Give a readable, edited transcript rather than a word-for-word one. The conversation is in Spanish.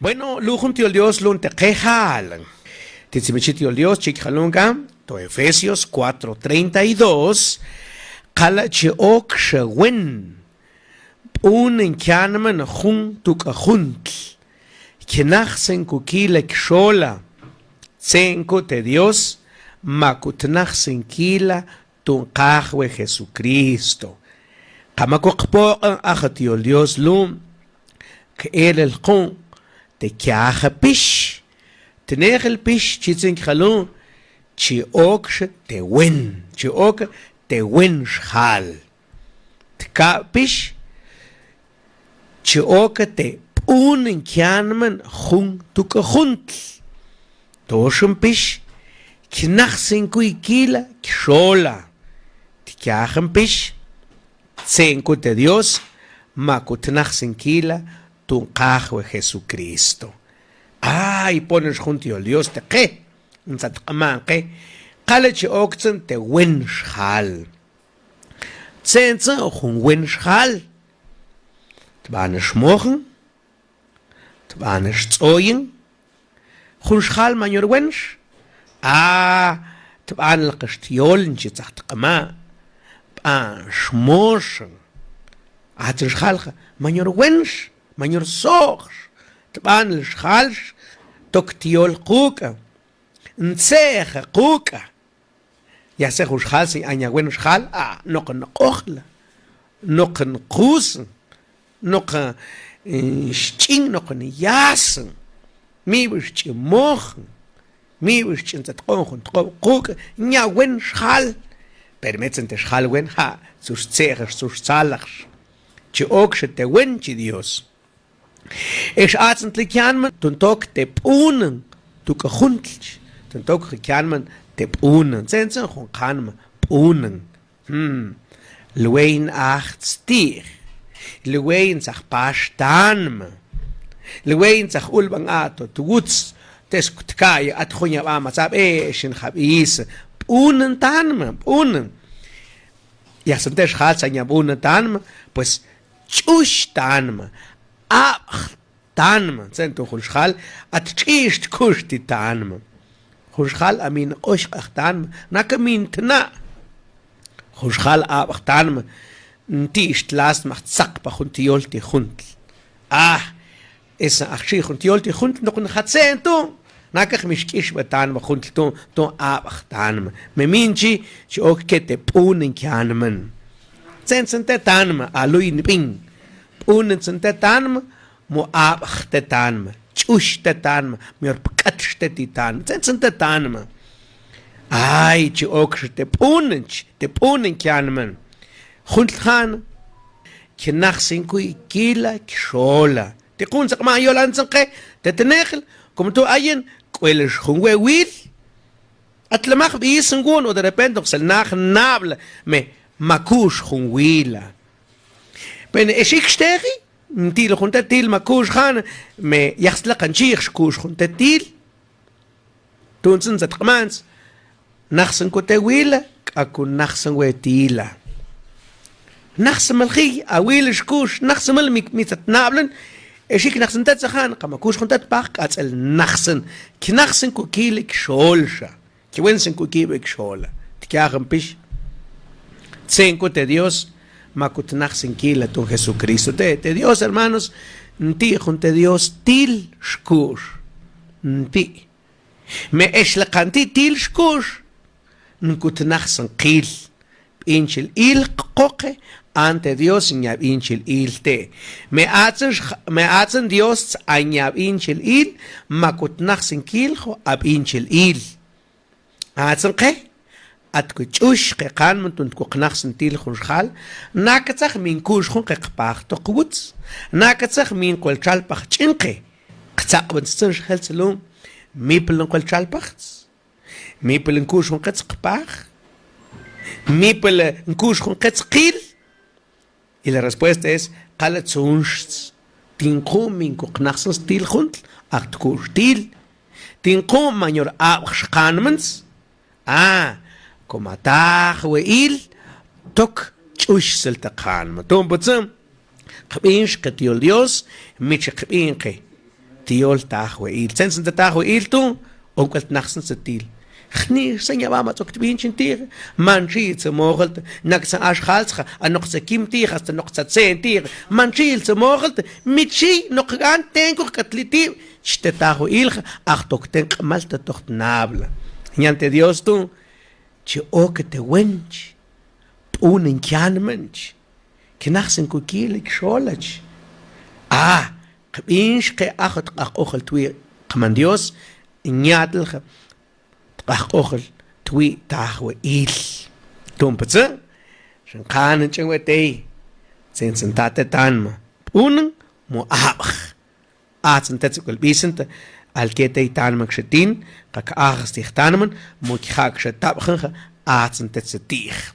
Bueno, lujun tío Dios lun te quejalan. Titzimichitio Dios chikhalunga, to Efesios 4:32, kala cheok shewin. Un enkyanman jun tukajunt. Kinachsen kukile kshola. Tsenko te Dios, makutnachsen kila tunkahwe Jesucristo. Kamakokpo ang achatio Dios lum. Kael kun te kyaha pish. Tener el pish chitzen khalun. Chiok te win. Chiok te win shal. Tka pish. Chiok te unen kyanman jun tukajunt. Toshum pish. Knachsen kuikila kshola. Tikyahan pish. Tsenko te Dios. Makutnachsen kila. Tunkahwe Jesucristo. Ay, pones junto al Dios te que. Un satkaman que. Kaleche okzen te winshal. Tsense jun winshal. Tbanish mochen. Tbanish tsoyen. Jun shal manyor winsh. Tban lqishtioln chitzacht qama. Tban shmoshen. Shal manyor winsh. Manyor soch. Tban lshalsh. Toktiol quka. Ntseja quka. Ya se shal si anya wen shal. Noqen okhla. Noqen qusen. Noqen shching noqen yasen. Mi wish mochen. Mi wish tzatqon quka. Nya wen shal. Permetsen te shal wen sus tsejas sus salach. Chi okshe te wen chi Dios. Es atzentlich janman, tuntok te punen, tu kahuntlich, tuntok janman te punen, zensen hon kanman punen. Luwein acht stier, luwein zach pashtanma, luwein zach ulbang ato, tu guts, tes kutkaya at hunya ama, zab shin habis, punen tanma, punen. Ya sentes halsanya punen tanma, pues chush tanma. Tanma, zento khushkhal at chisht kushti tanma. Khushkhal amin osh tanma, nakamin tna. Khushkhal tanma, ntisht last macht zack ba khuntiolti khunt. Esa akhshi khuntiolti khunt nokun khatzento. Nakakh mishkish ba tanma khunt to tanma. Meminchi chok kete punen kyanman. Zensente tanma aluin ping. Unen te tanma, mo te tanma, chush te tanma, mior pkatsh te tanma, te tanma. Ay, chi oksh te punen kyanman. Khuntlhan, kinachsin kui kila kshola. Te kunzak ma yolan zanke, te tenechel, como tu ayen, kwelish khunwe wil. At lamach biisen gun, o de repente, sel nach nabla, me makush khunwila. Ben ik stegi, til khunta til makush khan me yaxla qanchikh kush khunta til. Tunsen zat qmans. Naxsen kotewila, akun naxsen wetila. Naxsen malkhi awil shkush, naxsen mal mitat nablen. Eshik naxsen tat zakhan, qamakush khunta tbaq atsel naxsen. Ki naxsen kukilik sholsha. Ki wensen kukibek shola. Tikyagan pish. Tsenko te Dios. Makutnachsen kila tu Jesucristo. Te Dios, hermanos, nti junte Dios til shkush. Nti. Me eshlakanti til shkush. Nkutnachsen kil. Inchil il qoke ante Dios nyab inchil il te. Me atzen Dios anyab inchil il makutnachsen kil ho ab inchil il. Atzen ke? At kuchush qan muntun kuqnaxsen til khunshal nakatsakh min kush khun qpaq to quts nakatsakh min qolchal paq chinqe qtsaqbn tsin khalselum miplen qolchal paqts miplen kush khun qpaq miplen kush khun qil y la respuesta es qalatsunsh tinqum min kuqnaxsen til khunt akt kush til tinqum mayor qanmens Como ataj weil tok chush seltaqan matom botsam qbinsh qatiol Dios mich qbinqe tiol tahweil sensen de tahweil tu onkel nachsen se til khni senya ba ma tok tbin chintir man chi ze mogelt nak sa ash khalscha an noch ze kim tir hast noch ze 10 tir man chi ze mogelt mit chi noch gan tenko katliti shte tahweil ach tok ten malta toch nabla nyante dios tu chi ok te wench unen kyan mench knachsen kukilik sholach قبينش قي أخذ أخل توي قمان ديوس نيادل أخل توي تاخو إيل توم بتس شن قان نشوا تي سين سنتات تانما بون مو أخ سنتات كل بيسنت الكيتي تانما كشتين قك أخ استيختانمن مو كخاك شتاب خنخ سنتات ستيخ